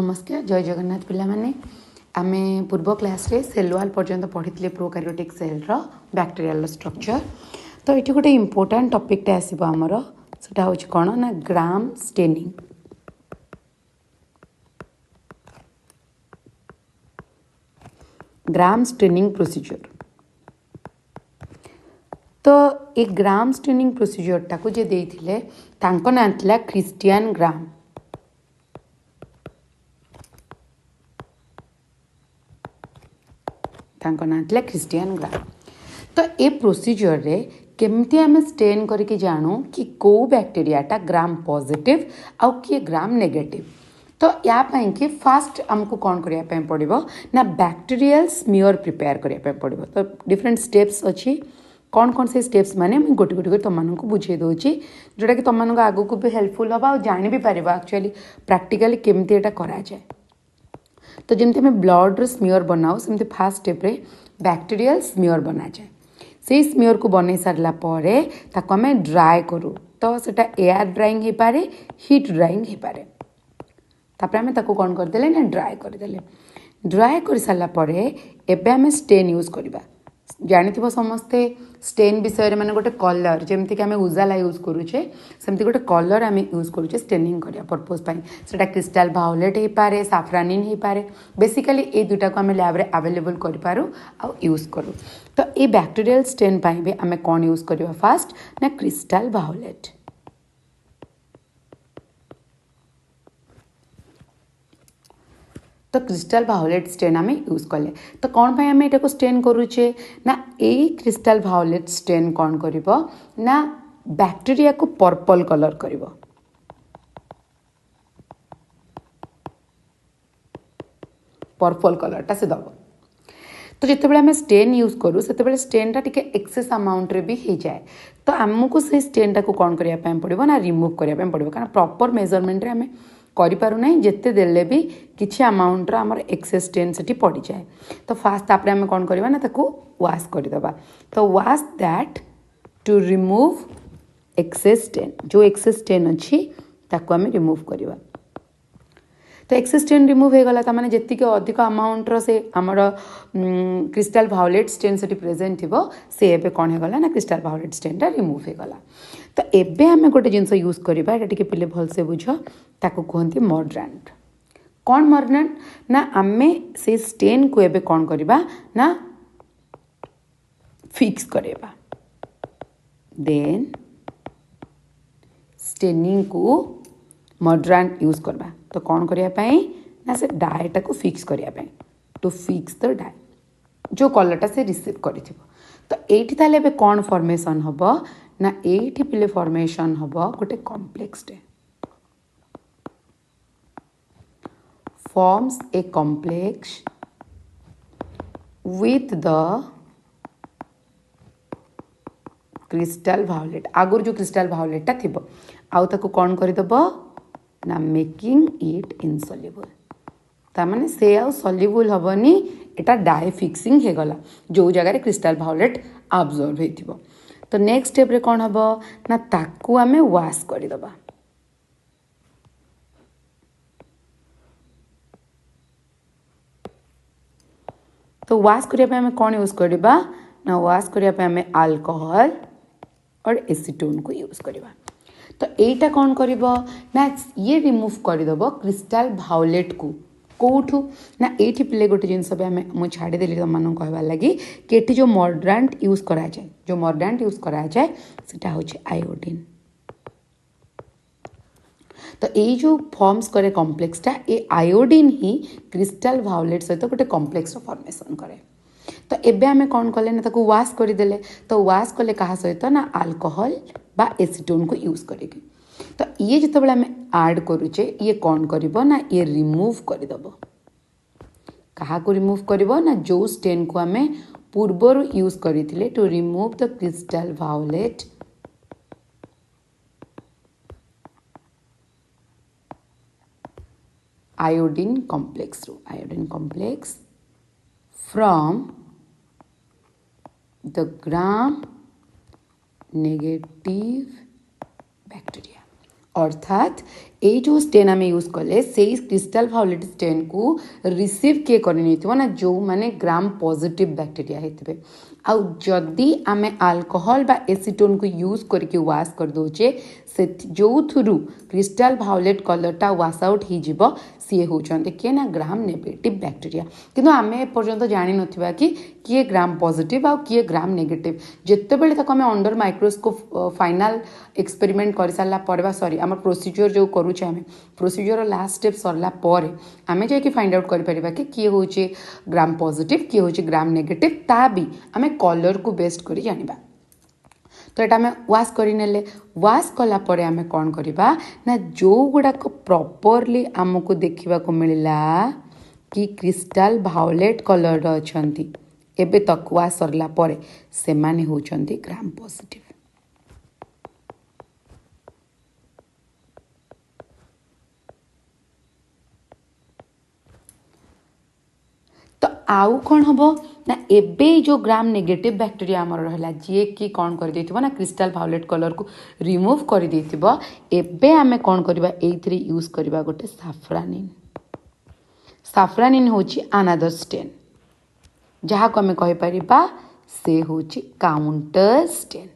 नमस्कार जय जगन्नाथ पिला माने आमे पूर्व क्लास रे सेल वाल पर्यंत पढ़ी prokaryotic cell row bacterial structure. तो ये गोटे इम्पोर्टाट टॉपिक टे आसीबो हमर सेटा होछि कोन ना gram staining. Gram staining procedure. तो ये ग्राम स्टेनिंग प्रोसीजर टाको जे देइथिले तांको नाम थिला क्रिस्टियन ग्राम। तांको नाम थिला क्रिस्टियन ग्राम। तो ये प्रोसीजर रे केमती आम स्टेन करके जानू कि को बैक्टीरियाटा ग्राम पॉजिटिव आउ किए ग्राम नेगेटिव। तो या कि फास्ट आमको कौन करने पड़ो ना बैक्टीरियल स्मियर प्रिपेयर करने पड़ो। तो डिफरेंट स्टेप्स अच्छी कौन कौन से स्टेप्स माने मुझे गोटे गोटे तुमको बुझे दूसरी जोटा कि तुम आगू को भी हेल्पफुल हम और जानी भी पार एक्चुअली प्रैक्टिकली केमती एटा करा जाए। तो जमती आम ब्लड स्मियर बनाओ सेमती फास्ट स्टेप रे बैक्टीरियल स्मियर बना जाए। से स्मियर को बन सारा पर आम ड्राए करूँ तो सेटा एयर ड्राइंग हो पारे हिट ड्राइंग हो पारे। तापर आम ताको कौन करदे ना ड्राए करदे। ड्राए कर सारा पर एबे आम स्टेन यूज करवा। जानी समस्ते स्टेन विषय में गोटे कलर जमती कि आम उजाला यूज करुचे सेमती गोटे कलर आम यूज करुचे स्टेनिंग करने पर्पज सेटा क्रिस्टाल भायोलेट हो पारे साफ्रानिन हो पारे। बेसिकली ये दुटा को आम लैब रे अवेलेबल करूँ आ यूज करूँ। तो ये बैक्टीरियल स्टेन पाई भी आम कौन यूज करवा फास्ट ना क्रिस्टाल भायोलेट। तो क्रिस्टाल भायोलेट स्टेन आम यूज कले। तो कौन पाई आम एटा स्टेन करुचे ना यही क्रिस्टाल भायोलेट स्टेन कौन करिवो ना बैक्टीरिया को पर्पल कलर करिवो। पर्पल कलरटा से दब। तो जिते आम स्टेन यूज करूँ से स्टेनटा टिके एक्सेस अमाउंट रे भी हो जाए। तो आमको से स्टेनटा को कौन करने पड़ो ना रिमूव करने पड़ो कारण प्रॉपर मेजरमेंट रे आम करूना जिते देले भी किसी अमाउंट आमर एक्सेस स्टेन से पड़ जाए। तो फास्ट तापर आम कौन करवा ना ताको वाश करदेबा। तो wash that to remove excess stain जो एक्सेस स्टेन अच्छी ताको आम रिमूव करवा। तो एक्सेस स्टेन रिमूव हो गला माने जति अधिक अमाउंटर से आमर क्रिस्टाल भायोलेट स्टेन से प्रेजेंट थी से एबे कौन होगला ना क्रिस्टाल भायोलेट स्टेनटा रिमूव हो गला। तो एबे आम गोटे जिनस यूज करवा ये पिले भलसे बुझ ताको कहते मॉर्ड्रांट। कौन मॉर्ड्रांट ना आम से स्टेन को एबे कौन करवा ना फिक्स करवा। देन स्टेनिंग को मॉर्ड्रांट यूज करवा। तो कौन करने ना से डाएटा को फिक्स करने टू फिक्स द डाए जो कलरटा से रिसीव कर। तो ये ताले कौन फॉर्मेशन हम ना ये पिले फॉर्मेशन हम गोटे complex day forms a complex with the crystal violet। आगुर जो क्रिस्टाल भायोलेटा थी आउ ताको कौन करदेव ना मेकिंग इट इनसल्युबल। तार से आउ सल्युबल हेनी एटा डाए फिक्सिंग हो गला जो जगह क्रिस्टाल भायोलेट अब्जॉर्ब हो। तो नेक्स्ट स्टेप रे कौन हम ना ताकू आमे वाश करदेबा। तो वाश करने आम कौन यूज करवा ना वाश करने आम अल्कोहल और एसीटोन को यूज करवा। तो यहीटा कौन कर ना ये रिमूव करदेव क्रिस्टाल भायोलेट को कौटू ना ये पिले गोटे जिनस भी आम मुझे छाड़देली तुम कहवा लगी कि ये जो मॉर्ड्रांट यूज कराए जो मॉर्ड्रांट यूज कराए सेटा होछि आयोडीन। तो ये जो फॉर्म्स करे कॉम्प्लेक्सटा ये आयोडीन ही क्रिस्टाल भायोलेट सहित गोटे कॉम्प्लेक्स फॉर्मेशन करे। तो एबे आमे कौन कले ना ताको वाश करदेले। तो वाश कले कहा सहित ना अल्कोहल बा एसीटोन को यूज करेगी। तो ये जिते आम ऐड करुचे ये कौन करिवो ना ये रिमूव करदेव। कहा को रिमूव करिवो ना जो स्टेन को आमे पूर्वर यूज करथिले to remove the crystal violet iodine complex from the gram negative bacteria। अर्थात ये जो स्टेन आम यूज कले से क्रिस्टाल भायोलेट स्टेन को रिसीव किए कर ना जो माने ग्राम पॉजिटिव बैक्टीरिया होते आउ जदि आम अल्कोहल बा एसीटोन को यूज करके वाश कर दोचे से जो थ्रू क्रिस्टाल भायोलेट कलरटा वाश आउट हो सी होचंते किए ना ग्राम नेगेटिव बैक्टीरिया किंतु आम एपर्यंत जानी नथिबा कि किए ग्राम पॉजिटिव आउ किए ग्राम नेगेटिव जितेबाला ताको आम अंडर माइक्रोस्कोप फाइनल एक्सपेरिमेंट कर सारा पर सॉरी आम प्रोसीजर जो करुचे आम प्रोसीजर लास्ट स्टेप सरला पर आम जाकि फाइंड आउट कर कि किए हूँ ग्राम पॉजिटिव किए हूँ ग्राम नेगेटिव ता भी आम कलर को बेस्ट कर जानिबा। तो यहाँ आम वाश करने वाश कलापर आम कौन करवा ना जो गुड़ाक प्रॉपरली आमको देखा मिलला कि क्रिस्टाल भायोलेट कलर अच्छा एबे तक वाश सरला पर से माने होचंती ग्राम पॉजिटिव। तो आउ कौन हम ना एबे जो ग्राम नेगेटिव बैक्टीरिया आमर रहा जी कि कौन कर देथिबो ना क्रिस्टाल भायोलेट कलर को रिमूव कर देथिबो एबे आमे कौन करबा एइथरे यूज करबा गोटे साफ्रानिन। साफ्रानिन होची अनदर स्टेन जहाँ को आमे कहि परिबा से होची काउंटर स्टेन।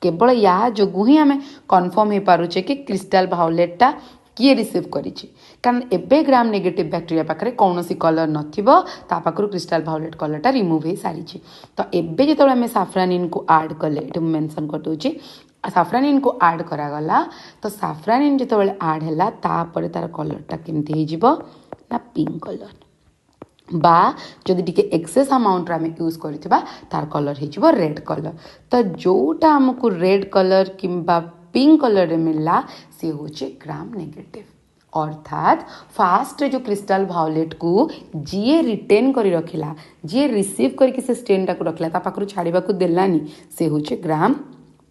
केवल या जो ही आमे कन्फर्म हो पारुचे कि क्रिस्टाल भायोलेटटा किए रिसीव करिछि कारण एबे ग्राम नेगेटिव बैक्टीरिया पाखरे कौन सी कलर नथिबो ता पाखरु क्रिस्टाल भायोलेट कलरटा रिमूव हो सारी। तो एबे जेतबेले आमे साफ्रानिन को ऐड कले एटा मेंशन कर दोछि साफ्रानिन को ऐड करागला तो साफ्रानिन जेतबेले ऐड हैला तापर तार कलरटा केमती हो जिवो ना पिंक कलर बा जदि टिके एक्सेस अमाउंट आम यूज करथिबा तार कलर हो रेड कलर। तो जोटा हमको रेड कलर किंबा पिंक कलर मिलला सी होचे ग्राम नेगेटिव। अर्थात फास्ट जो क्रिस्टाल भायोलेट को जी रिटेन करी रखिला जी रिसीव करके से स्टेनटा को रखिला ता पाखरु छाड़ीबा को देलानी से होचे ग्राम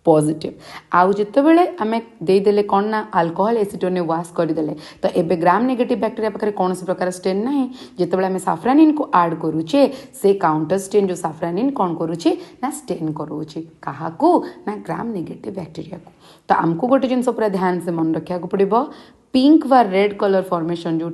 पॉजिटिव। आउ जितेबाला आम देदेले कौन ना अल्कोहल एसीटोन ने वाश करदेले तो एबे ग्राम नेगेटिव बैक्टीरिया पाखे कौन सी प्रकार स्टेन ना जितेबाला आम साफ्रानिन को ऐड करुचे से काउंटर स्टेन जो साफ्रानिन कौन करुचे ना स्टेन करुचे काहाकू ना ग्राम नेगेटिव बैक्टीरिया को। तो आमको गोटे जिनस पूरा ध्यान से मन रखा पड़ो पिंक व रेड कलर फॉर्मेशन जो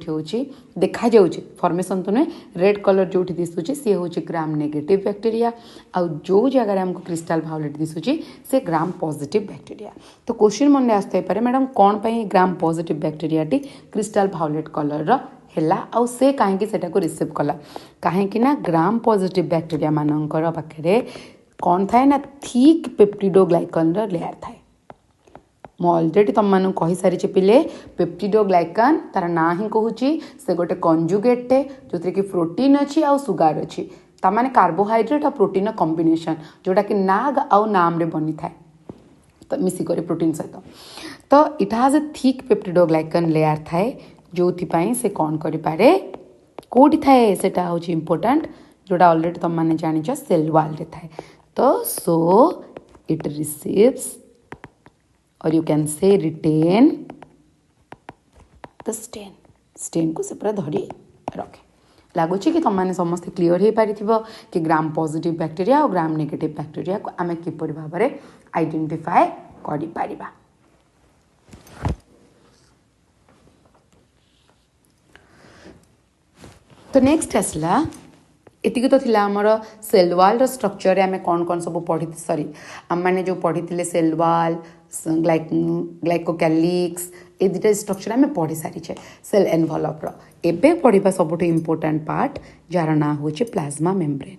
देखा जाऊँगी फॉर्मेशन तो नुहे रेड कलर जो दिशुचे सी हूँ ग्राम नेगेटिव बैक्टीरिया आउ जो जगह आमको क्रिस्टाल भायोलेट दिशुची से ग्राम पॉजिटिव बैक्टीरिया। तो क्वेश्चन मन आसता है मैडम कौन पाई ग्राम पॉजिटिव बैक्टीरिया टी क्रिस्टाल भायोलेट कलर हैला आउ से कहीं सेटा को रिसीव कला कहीं ना ग्राम पॉजिटिव बैक्टीरिया मानकर पाखे कौन थाए ना थिक पेप्टिडोग्लाइकन लेयर थाए। मु अलरेडी तुम मानू कही सारी पिले पेप्टिडोग्लाइकन तार ना ही कहूँ से गोटे कंजुगेटे जो कि प्रोटीन अच्छी आउ सुगार अच्छी ताने कार्बोहाइड्रेट और प्रोटीन कॉम्बिनेशन जोटा कि नाग आउ नाम रे बनी थाए तो मिसिक प्रोटीन सहित। तो इट हाज ए थिक पेप्टिडोग्लाइकन लेयर थाए जो से कौन करे कौटी थाए सेटा हूँ इम्पोर्टाट जोटा अलरेडी तुम मैंने जानिच सेल वाल रे थाए। तो सो इट रिसीव्स और you can say retain the stain stain को से पूरा धरी रखे। लगुच कि तुम मैंने समस्त क्लीयर हो पारि कि ग्राम पॉजिटिव बैक्टीरिया और ग्राम नेगेटिव बैक्टीरिया को आम किपर भाव में आइडेंटिफाए करि पारिबा। तो नेक्स्ट आसला एतिक तो थिला हमर सेल वाल स्ट्रक्चर आम कौन कौन सब पढ़ी सॉरी आम मैंने जो पढ़ी सेल वाल ग्लाइकोक्यालिक्स ए दुटा स्ट्रक्चर आम पढ़ी सारीचे सेल एनवलप एबे पढ़ा सबुठ इम्पोर्टाट पार्ट जार ना हूँ प्लाज्मा मेम्ब्रेन।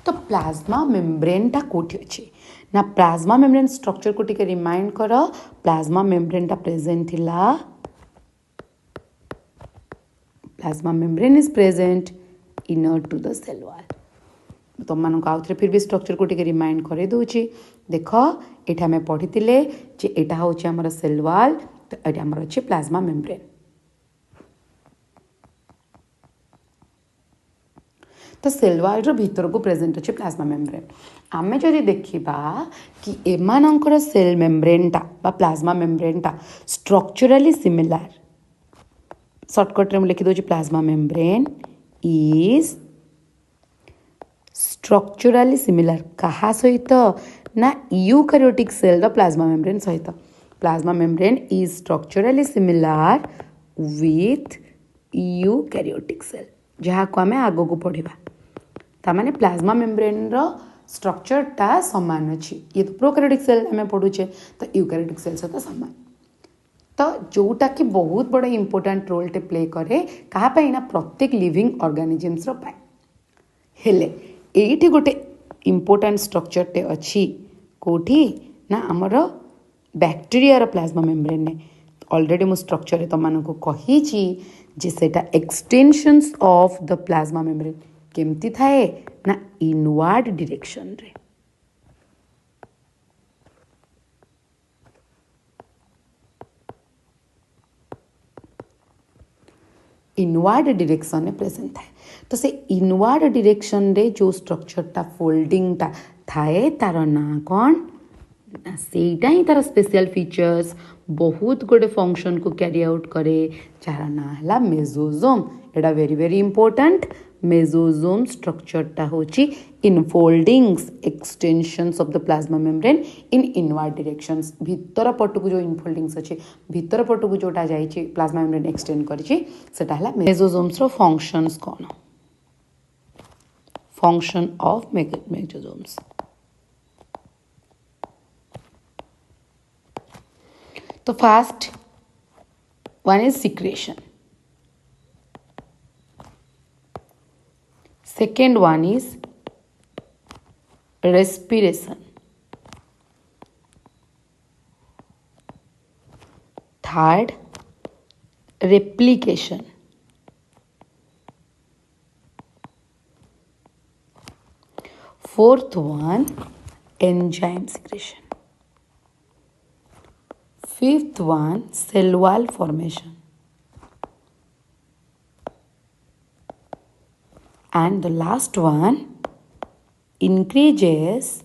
तो प्लाज्मा मेम्ब्रेनटा कोठी अच्छी ना प्लाज्मा मेम्ब्रेन स्ट्रक्चर को टिके रिमाइंड कर प्लाज्मा मेम्ब्रेनटा प्रेजेंट थिला plasma membrane is present inner to the cell wall. तुम मानक आउ थे फिर भी स्ट्रक्चर को टिके रिमाइंड कर दूची देख ये आम पढ़ी जे एटा हूँ आमर सेल वाल तो ये आमर अच्छे प्लाज्मा मेम्ब्रेन। तो सेल वाल भीतर को प्रेजेंट अच्छे प्लाज्मा मेम्ब्रेन। आमे जदि देखिबा कि एमानंकर सेल मेम्ब्रेनटा बा प्लाज्मा मेम्ब्रेनटा स्ट्रक्चरली सिमिलर सर्टकट रे लिखि दोछि plasma membrane is structurally similar कहा सहित ना यूकैरियोटिक सेल प्लाज्मा मेम्ब्रेन सहित plasma membrane is structurally similar with eukaryotic cell जहाँ को आम आग को पढ़ा ताने प्लाज्मा मेम्ब्रेन स्ट्रक्चरटा सामान अच्छी ये तो प्रोकैरियोटिक सेल आम पढ़ुचे तो यूकैरियोटिक सेल सहित सामान तो जोटा कि बहुत बड़ा इंपोर्टेंट रोल टे प्ले करे कहाँ ना प्रत्येक लिविंग ऑर्गेनिजम्स हेले एठी गोटे इंपोर्टेंट स्ट्रक्चर टे अच्छी कोठी ना आमर बैक्टेरिया प्लाज्मा मेम्ब्रेन ने ऑलरेडी मु स्ट्रक्चर तो मानक कही जे सेटा extensions of the plasma membrane केमती थाए ना इनवर्ड डायरेक्शन रे इनवर्ड डायरेक्शन में प्रेजेंट थाए तो से इनवर्ड डायरेक्शन रे जो स्ट्रक्चरटा फोल्डिंगटा थाए तार ना कौन सेटा ही तार स्पेशल फीचर्स बहुत गुडे फंक्शन को कैरी आउट करे जार ना है मेसोजोम एटा वेरी वेरी इंपोर्टेंट मेसोजोम स्ट्रक्चरटा होची infoldings extensions of the plasma membrane in inward directions भीतर पटक जो इनफोल्डिंग्स अच्छे भीतर पटक जोटा जाइए प्लाज्मा मेम्ब्रेन एक्सटेंड करिछि सेटा है मेसोजोम्स रो फंक्शंस कौन फंक्शन ऑफ मेसोजोम्स तो first one is secretion, second one is respiration, third replication, fourth one enzyme secretion, fifth one cell wall formation, and the last one increases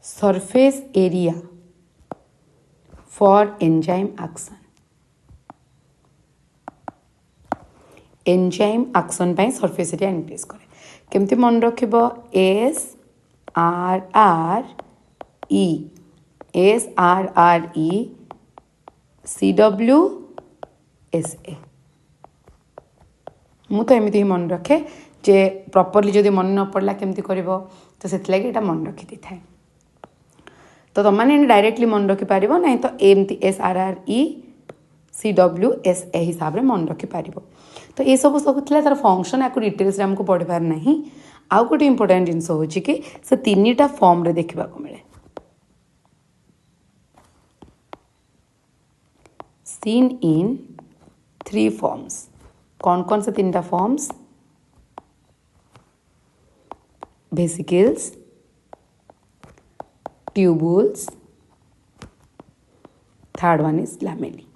surface area for enzyme action. Enzyme action pi surface area increase करे केमती मन रखिबो SRRE CWSA मु तो एमती ही मन रखे जे properly जदि मन न पड़ला केमती करिवो तो सेति लागि एटा मन रखि दी थाए तो तुम मैंने डायरेक्टली मन रखि पारिबो नहीं तो एमती SRRE CWSA हिसाब रे मन रखि पारिबो तो ये सब थिला तार फंक्शन या डिटेल्स आमको पढ़िबार नहीं आउ गोटे इंपोर्टेंट जिनस होची कि से तीनटा फॉर्म रे देखिबा को मिले सीन इन 3 फॉर्म्स कौन कौन से तीनटा forms vesicles tubules third one is lamellae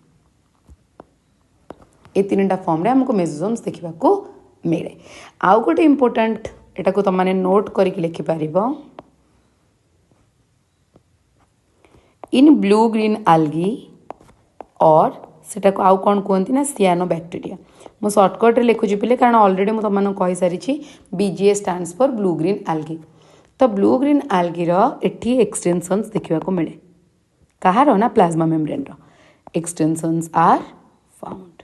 ये तीनटा फॉर्म रे हमको मेसोजोम्स देखा को मिले आउ गोटे इंपोर्टेंट एटा को तुमने नोट करके लिखि पारिबो इन ब्लू ग्रीन आल्गी और सेटा को आउ कौन कहती ना सियानो बैक्टेरिया मु सर्टकट रे लिखुची पिले कारण ऑलरेडी मु तुमने कहि सारी BGA stands for blue green algae तो ब्लू ग्रीन आल्गी रो एठी एक्सटेंशंस देखा को मिले कहार ना प्लाज्मा मेम्ब्रेन रो एक्सटेंशंस आर फाउंड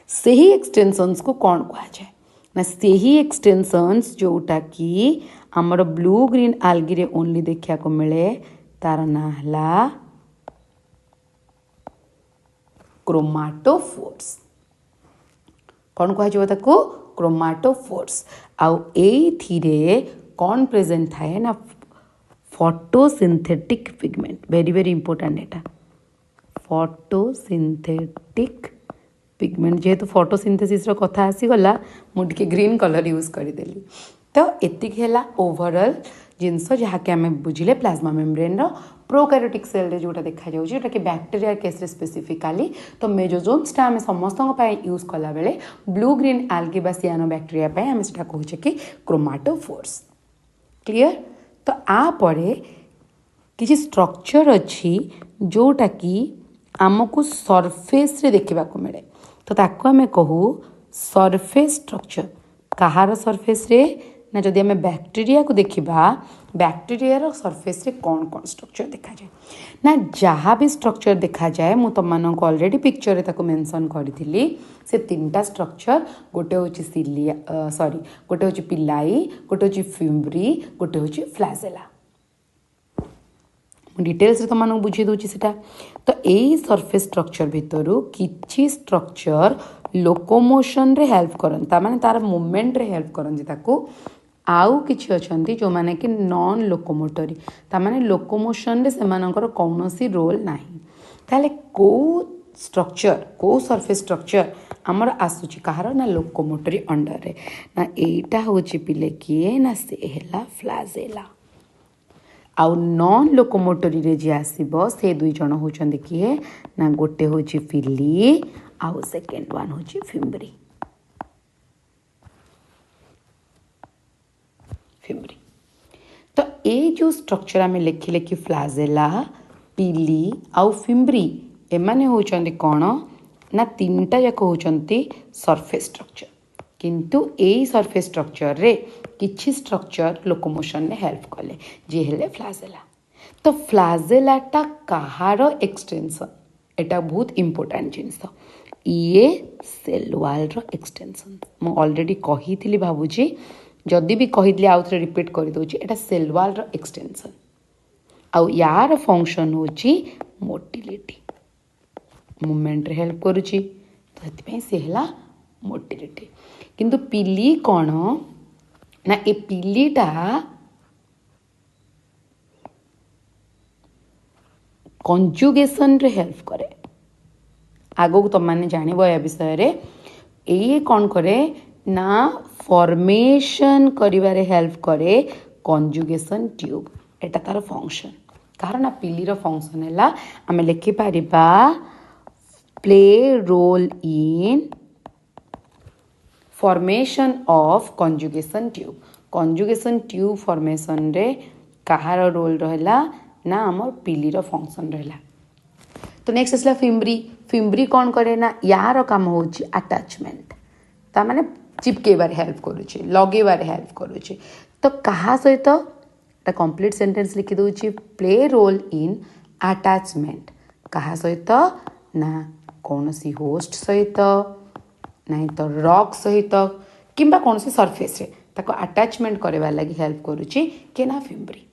से ही एक्सटेंशंस को कौन कहा जाए ना से ही एक्सटेंशंस जोटा कि आमर ब्लू ग्रीन आल्गी रे ओनली देखा को मिले तार ना हला क्रोमाटोफोर्स कौन कहा जाए ताको क्रोमाटोफोर्स आउ एथिरे कौन प्रेजेंट थाए ना photosynthetic pigment very very important एटा फोटोसिंथेटिक पिगमेंट जेहेतु फोटोसिंथेसिस रो कथा आसीगला मुझे ग्रीन कलर यूज करदेली तो एतिक है ओवरऑल जिनस जहाँकि आम बुझे प्लाज्मा मेम्ब्रेन रो प्रोकैरियोटिक सेल रे जोटा देखा जाउछि जोटा कि बैक्टेरिया केस रे स्पेसिफिकाली तो मेसोजोम्सटा आम समस्त यूज कला बेले ब्लू ग्रीन आल्गी बा सियानो बैक्टेरिया पाई आम सेटा कहूचे कि क्रोमाटोफोर्स क्लियर तो आ परे किसी स्ट्रक्चर अच्छी जोटा कि आमको सरफेस रे देखा को मिले तो ताको आम कहू सरफेस स्ट्रक्चर कहार सरफेस रे ना जदि आम बैक्टेरिया को देखा बैक्टेरिया सरफेस रे कौन कौन स्ट्रक्चर देखा जाए ना जहाँ भी स्ट्रक्चर देखा जाए मु तुम मानक ऑलरेडी पिक्चर रे ताको मेंशन करी से तीनटा स्ट्रक्चर गोटे हूँ सिलिया सॉरी गोटे हूँ पिलाई गोटे हूँ फिम्ब्री गोटे हूँ फ्लाजेला डिटेल्स तुम मानक बुझे दूची सेटा तो यही सरफेस स्ट्रक्चर भितर किछि स्ट्रक्चर लोकोमोशन रे हेल्प करन माने तार मूवमेंट रे हेल्प करन ताको आउ किछि अछंती जो माने कि नॉन लोकोमोटरी माने लोकोमोशन रे सेमानकर कौनसी रोल नाही ताले को स्ट्रक्चर को सरफेस स्ट्रक्चर आमर आसुची कहार ना लोकोमोटरी अंडर रे ना एटा होची पिले किए ना से हेला फ्लाजेला आउ नॉन लोकोमोटरी रे जे आसीबो से दुई जण होचंदी किए ना गोटे होची फिली आउ सेकेंड वन होची फिम्ब्री फिम्ब्री तो ये जो स्ट्रक्चर आम लिखिले कि फ्लाजेला पिली आउ फिम्ब्री एमाने होचंदी कौन ना तीनटा जाक होचंती सरफेस स्ट्रक्चर किंतु यही सरफेस स्ट्रक्चर रे किछि स्ट्रक्चर लोकोमोशन ने हेल्प कले जे हेले फ्लाजेला तो फ्लाजेलाटा कहार एक्सटेंशन एटा बहुत इंपोर्टेंट जिनस ये सेल वाल रो एक्सटेंशन मु ऑलरेडी कही थी भाबुची जदि भी कही आउ थे रिपीट कर दूची एटा सेल वाल रो एक्सटेंशन आउ यार फंक्शन होची मोटिलिटी मूवमेंट रे हेल्प करूची तो हेतिपई से हला मोटिलिटी किंतु पिली कौन ना ए पिलीटा कंजुगेशन रे हेल्प करे आगो तुम मैंने जानव या विषय रे ये कौन करे ना फॉर्मेशन करिवारे हेल्प करे कंजुगेशन ट्यूब एटा तार फंक्शन कारण पिलीर फंक्शन है आम लिखिपर play role in formation of conjugation tube formation रे कहार रोल रहा ना आम पिलीर फंक्शन रहा तो नेक्स्ट आसला फिम्ब्री कौन करे ना यार काम होची अटैचमेंट ता माने चिपकेबार हेल्प करुचे लगेबार हेल्प करुचे तो कहा सहित कंप्लीट सेंटेंस लिखि दूची प्ले रोल इन अटैचमेंट कहा सहित ना कौन सी होस्ट सहित नहीं तो रॉक सहित किंबा कौन सी सरफेस रे ताको अटैचमेंट करवा लगी हेल्प करुची के ना फिम्ब्री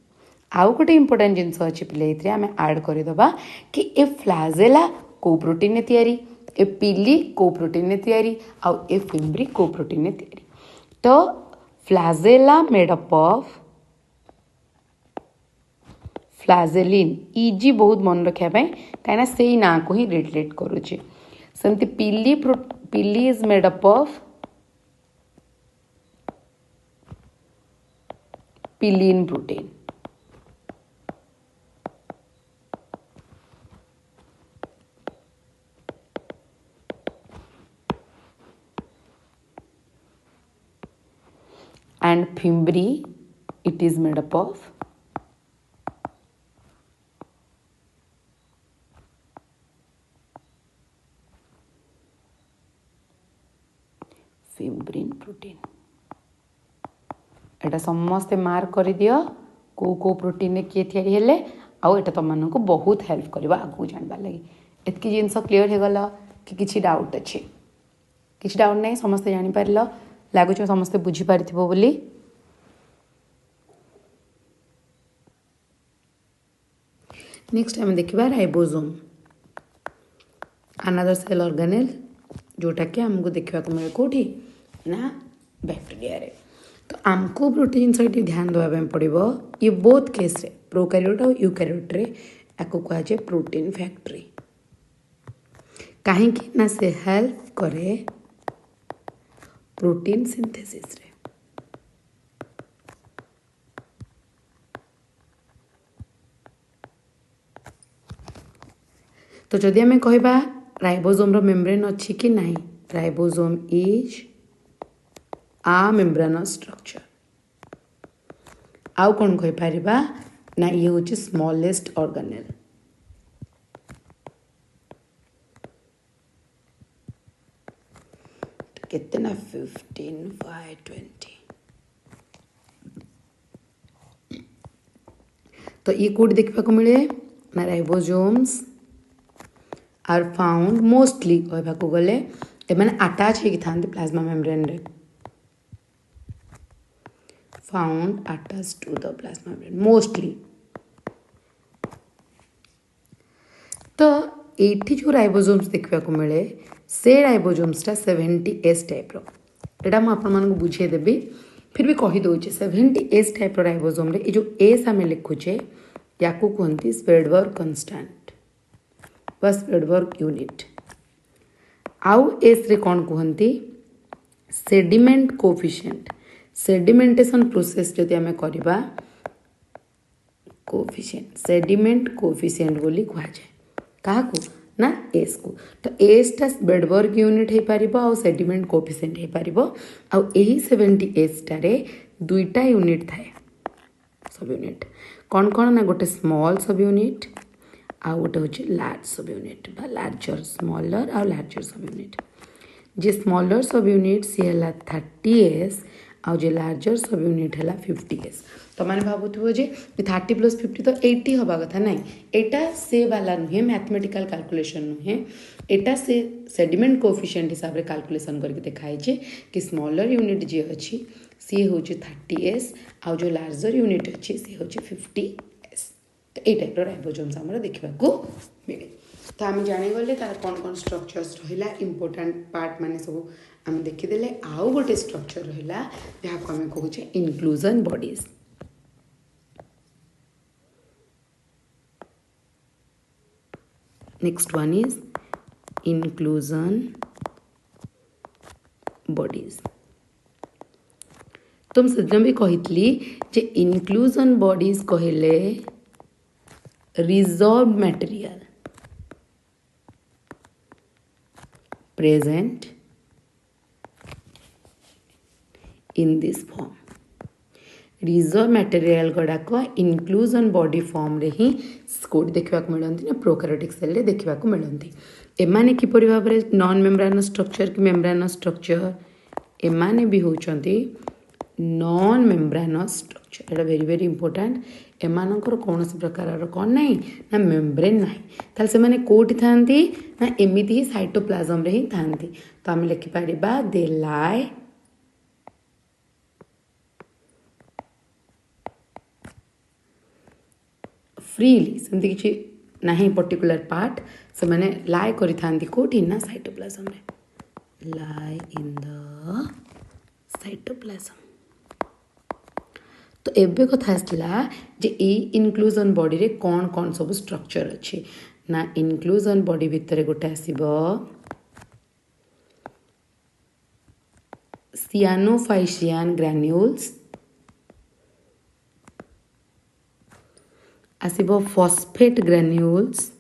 आउ गोटे इंपोर्टेंट जिनस अच्छी पे आम आड करदे कि ए फ्लाजेला को प्रोटीन ने तैयारी ए पिली को प्रोटीन ने तैयारी आउ ए फिम्ब्री को प्रोटीन ने तैयारी तो flagella made up of flagellin इजी बहुत मन रखापी कहीं से ना को ही रिलेट करुचे सेमती पिली is made up of पिलीन protein and fimbri it is made up of fimbrine protein एटा समस्ते मार्क कर दियो को प्रोटीन ने किए तैयारी हेले आउ एटा तुम मानक बहुत हेल्प करबा आगु जानबार लगी एतकी जिनस क्लियर हो गला कि किछि डाउट अछि किछि डाउट नहीं समस्ते जानि पारलो लागुच समस्ते बुझी पारिथिबो बोली नेक्स्ट आम देखा राइबोसोम अनदर सेल ऑर्गेनेल जोटा कि आमको देखा मिले कौटी ना बैक्टीरिया रे तो आमको प्रोटीन सहित ध्यान देवाई पड़ो ये बोथ केस रे प्रोकैरियोट और यूकैरियोट रे याको कह जाए प्रोटीन फैक्ट्री कहीं ना से हेल्प करे प्रोटीन सिंथेसिस रे तो जदि आम कहबा राइबोसोम रो मेम्ब्रेन अच्छी कि नहीं ribosome is a membranous structure आउ कौन कहि परिबा ना ये हूँ स्मॉलेस्ट ऑर्गेनेल केते ना 15/20। तो ये कोड देखा को मिले ना राइबोसोम्स आर फाउंड मोस्टली कहवा को गले एमाने अटैच होगी था प्लाज्मा मेम्ब्रेन रे found attach to the plasma membrane mostly. तो ये जो राइबोसोम्स देखा को मिले से राइबोसोम्सटा 70S टाइप रो एटा मु आपन मानको बुझे देबी फिर भी कहि दउचे 70S टाइप रो राइबोसोम रे ए जो एस आमे लिखुचे याकू कहंती स्प्रेडवर्ग कांस्टेंट बस स्प्रेडवर्ग यूनिट आउ एस रे कौन कहंती सेडिमेंट कोफिशिएंट सेडिमेंटेशन प्रोसेस जदि आमे करबा कोफिशिएंट सेडिमेंट कोफिशिएंट बोली कहा जाए काहाकू ना एस को। तो एसटा स्प्रेडवर्ग यूनिट हो पार आ सेडिमेंट कोफिशिएंट हो पार आ 70S टारे दुईटा यूनिट थाए सब यूनिट कौन कौन ना गोटे स्मॉल सब यूनिट आ गोटे हूँ लार्ज सब यूनिट बा लार्जर स्मॉलर आ लार्जर सब यूनिट जे स्मॉलर सब यूनिट सी है 30S आ जे लार्जर सब यूनिट है 50S। तो मैंने भावुव जे 30 + 50 तो 80 हवा कथा ना एटा से वाला नुहे मैथमेटिकल कैलकुलेशन नुहे एटा से सेडिमेंट कोफिशिएंट हिसाब रे कैलकुलेशन करके देखाई कि स्मॉलर यूनिट जे अच्छी सी हूँ 30S आ जो लार्जर यूनिट अच्छी सी हूँ 50S। तो ये टाइप राइबोसोम्स आमर देखा मिले। तो आम जानीगले तार कौन कौन स्ट्रक्चर्स रहा इम्पोर्टाट पार्ट माने सब आम देखीदे आउ गोटे स्ट्रक्चर रहा जहाँ को आम कहूँ inclusion bodies. Next one is inclusion bodies. तुम सेदिन भी कही जे इनक्लूजन बॉडीज कहले reserve material present in this form reserve material गुड़ाक इनक्लूजन बॉडी फॉर्म रे ही कोड देखा मिलती ना प्रोकैरियोटिक सेल रे देखा मिलती एमाने किपरि भाव में नॉन मेम्ब्रेनस स्ट्रक्चर कि मेम्ब्रेनस स्ट्रक्चर एमाने भी होचंती नॉन मेम्ब्रेनस स्ट्रक्चर एटा वेरी वेरी इंपोर्टेंट एमानकर कौन प्रकार कौन ना ना मेम्ब्रेन ना ताल से माने कोठी थांती ना एमिति ही साइटोप्लाज्म रे ही थांती। तो आम लिखि पारिबा दे लाई फ्रीली सेमती किछि नाही पर्टिकुलर पार्ट से माने लाई करि थांती कोठी ना साइटोप्लाज्म रे लाई इन द साइटोप्लाज्म। तो एबे कथा आसला जे ए इनक्लूजन बॉडी रे कौन कौन सब स्ट्रक्चर अच्छे ना इनक्लूजन बॉडी भितर गोटे आसीबो सियानोफाइशियन ग्रान्यूल्स आसीबो phosphate granules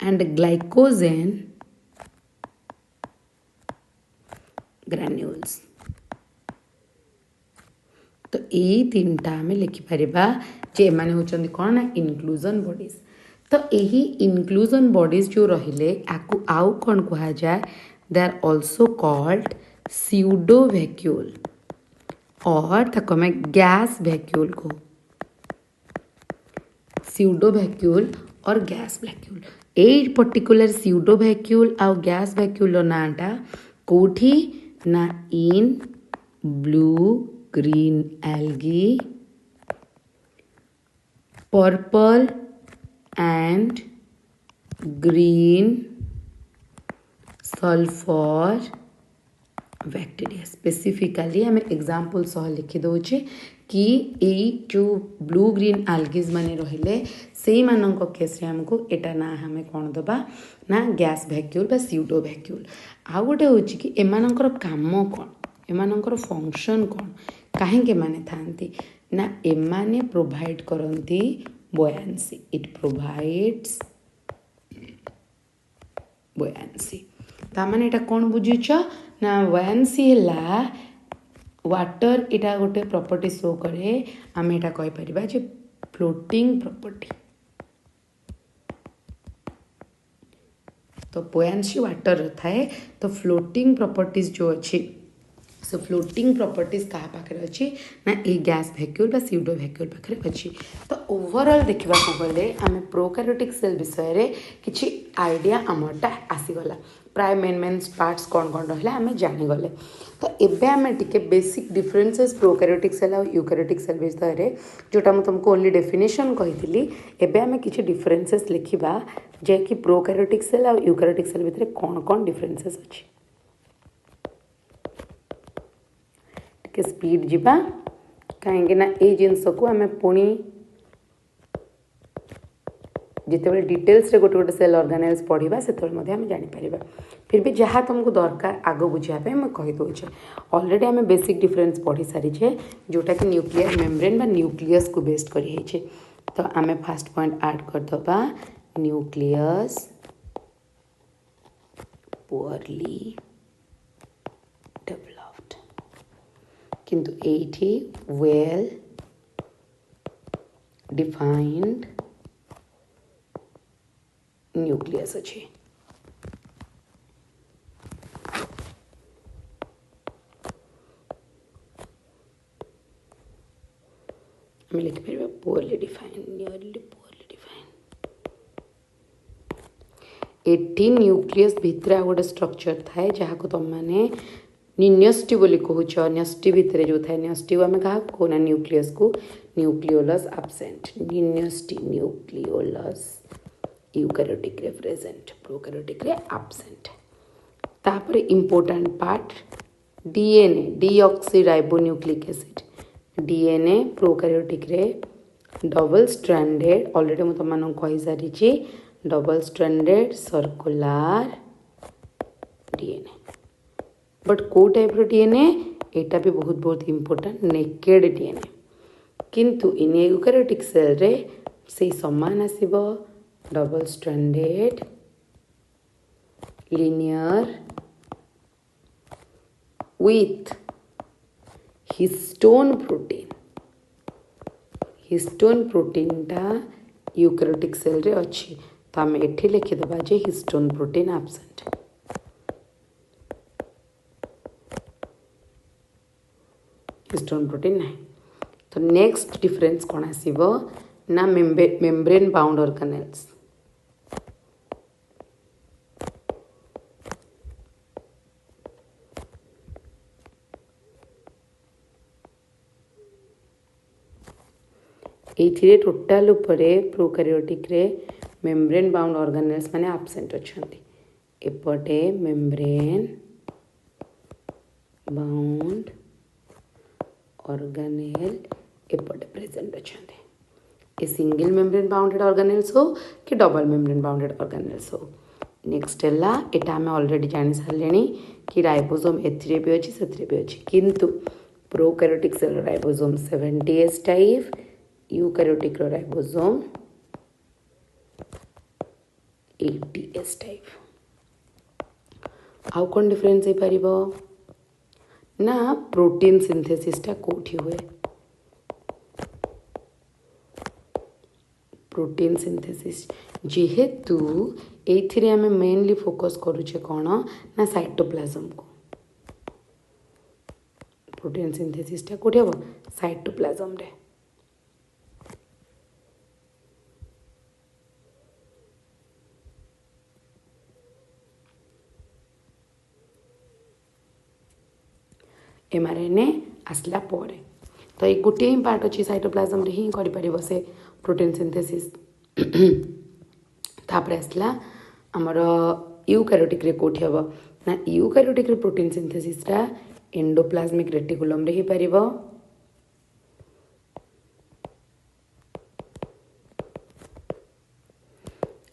and glycogen granules. तो यही तीन टा आम लिखिपर जे मैंने होचंदी कौन ना इनक्लूजन बॉडीज। तो यही इनक्लूजन बॉडीज जो रहिले आकु आउ कौन कहा जाए they are also called pseudo vacuole और ताको मैं गैस वैक्यूल को स्यूडो वैक्यूल और gas vacuole a particular pseudo vacuole आ गैस वैक्यूल नाटा कोठी ना in blue green algae purple and green sulphur bacteria specifically आम एग्जांपल सह लिखि दौचे कि यही जो ब्लू ग्रीन algae माने रहिले से मानक केस आमको एटा ना हमें कौन दबा ना गैस वैक्यूल बा स्यूडो वैक्यूल। आउ गोटे हूँ कि एमानकर काम कौन एमानकर फंक्शन कौन कहीं माने थांती ना एमाने प्रोवाइड करती बुयांसी इट प्रोवाइड्स बुयांसी। तामाने एटा कौन बुझीछ ना बुयांसी है वाटर इटा गोटे प्रॉपर्टी शो करे आम एटा कहि परिबा जे फ्लोटिंग प्रॉपर्टी तो बुयांसी वाटर थाए तो फ्लोटिंग प्रॉपर्टीज जो अच्छी सो फ्लोटिंग प्रॉपर्टीज क्या पाखे अच्छी ना ये गैस वैक्यूल बा सीडो वैक्यूल पाखे अच्छी तो ओवरऑल देखा गले आम प्रोकैरियोटिक सेल विषय में किसी आइडिया आमरटा आसीगला प्राय मेन पार्ट्स कौन कौन रहा आम जानीगले तो एबे आम टिके बेसिक डिफरेन्सेस प्रोकैरियोटिक सेल और यूकैरियोटिक सेल विषय में जोटा मुझे तुमको ओनली डेफिनेशन कही एबे आम किसी डिफरेन्सेस लिखा जे कि प्रोकैरियोटिक सेल और यूकैरियोटिक सेल भितर कौन कौन डिफरेन्सेस अच्छी के स्पीड जीवा कहीं ये जिनस को आम पुणी जिते डिटेल्स रे गोटे गोटे सेल ऑर्गेनाइज पढ़ा से आम जापर फिर भी जहाँ तुमको दरकार आग बुझापी मैं कहीदे ऑलरेडी आम बेसिक डिफरेन्स पढ़ी सारीचे जोटा कि न्यूक्लियर मेम्ब्रेन न्यूक्लियस को बेस्ड कर तो आम फास्ट पॉइंट ऐड करदबा न्यूक्लियस पुअरली डेवलप्ड किंतु एठी वेल डिफाइंड न्यूक्लियस अच्छे आम लिखिपर poorly defined nearly poorly defined एटी न्यूक्लियस भितर गोटे स्ट्रक्चर थाए जहाँ को तुम मैंने न्यष्टि बोली कहूच न्यष्टि भितर जो थाए न्यष्टि को आम क्या कहना न्यूक्लियस को न्यूक्लियोलस एब्सेंट न्यष्टि न्यूक्लियोलस यूकैरियोटिक रे प्रेजेंट प्रोकैरियोटिक रे एब्सेंट तापर important part DNA deoxyribonucleic acid DNA prokaryotic रे डबल स्ट्रैंडेड ऑलरेडी मुझे तुम कही सारी double stranded circular DNA but को टाइप रो डीएनए एटा भी बहुत बहुत इंपोर्टेंट नेकेड डीएनए किंतु इन यूकैरियोटिक सेल रे से समान आसीबो double stranded linear with histone protein टा यूकैरियोटिक सेल रे अच्छी तो आम एठी लिखिदबा जे histone protein absent histone protein नहीं तो नेक्स्ट डिफरेंस कौन आसीबो ना मेम्ब्रेन बाउंड ऑर्गेनेल्स ये टोटाल उपरे प्रोकैरियोटिक रे मेम्ब्रेन बाउंड ऑर्गेनेल्स माने एब्सेंट अछंती एपटे मेम्ब्रेन बाउंड ऑर्गेनेल एपटे प्रेजेंट अछंती ये सिंगल मेम्ब्रेन बाउंडेड ऑर्गेनेल्स हो कि डबल मेम्ब्रेन बाउंडेड ऑर्गेनेल्स हो नेक्स्ट है एटा आम ऑलरेडी जानी सारे कि राइबोसोम एथिरे भी अच्छी से भी अच्छी किंतु prokaryotic cell ribosome 70S type eukaryotic ribosome 80S type आउ कौन डिफरेंस हो पार ना प्रोटीन सिंथेसिसटा कोठी हुए प्रोटीन सिंथेसिस जेहेतु ये आम मेनली फोकस करुचे कौन ना साइटोप्लाज्म को प्रोटीन सिंथेसिसटा कोठी हम साइटोप्लाज्म रे एमआरएनए आसला परे तो ये गोटे ही पार्ट अच्छी साइटोप्लाज्म रे ही कर से प्रोटीन सिंथेसिस तापर आसला आमर यूकैरियोटिक रे कोठी हम ना यूकैरियोटिक रे प्रोटीन सिंथेसिसटा एंडोप्लाज्मिक रेटिकुलम रे ही पारिबो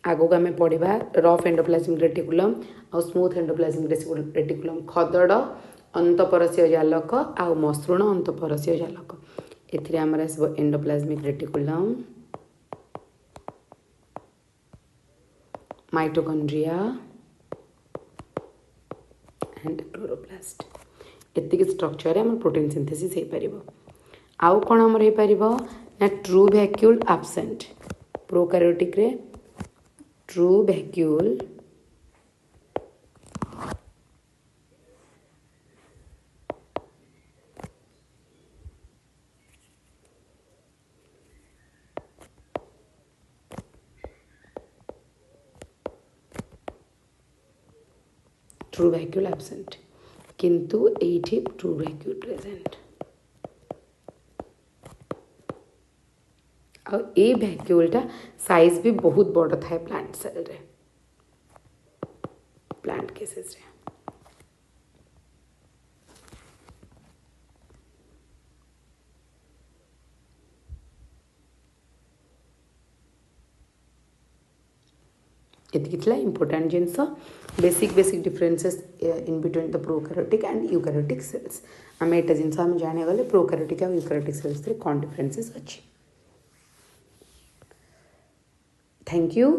आगो आम पढ़ा रफ एंडोप्लाज्मिक रेटिकुलम और स्मूथ एंडोप्लाज्मिक रेटिकुलम खदड़ अंतपरसीय जालक आउ मसृण अंतपरसीय जालक एथिरे आमर आसबो endoplasmic reticulum mitochondria and chloroplast एतिक स्ट्रक्चर आम प्रोटीन सिंथेसिस हो पार आउ कौन आमर हो पार ना ट्रू वैक्यूल एब्सेंट प्रोकैरियोटिक रे true vacuole true vacuole absent किंतु एठी ट्रू वैक्यूल प्रेजेंट आ ए वैक्यूलटा साइज भी बहुत बड़ थाए प्लांट सेल रे प्लांट केसेस रे ये important genus basic differences in between the prokaryotic and eukaryotic cells आम एटा जिनस आम जाने गले प्रोकैरियोटिक और यूकैरियोटिक सेल्स रे कौन डिफरेंसेस अच्छी थैंक यू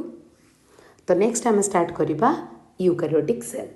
तो नेक्स्ट आम स्टार्ट करिबा यूकैरियोटिक सेल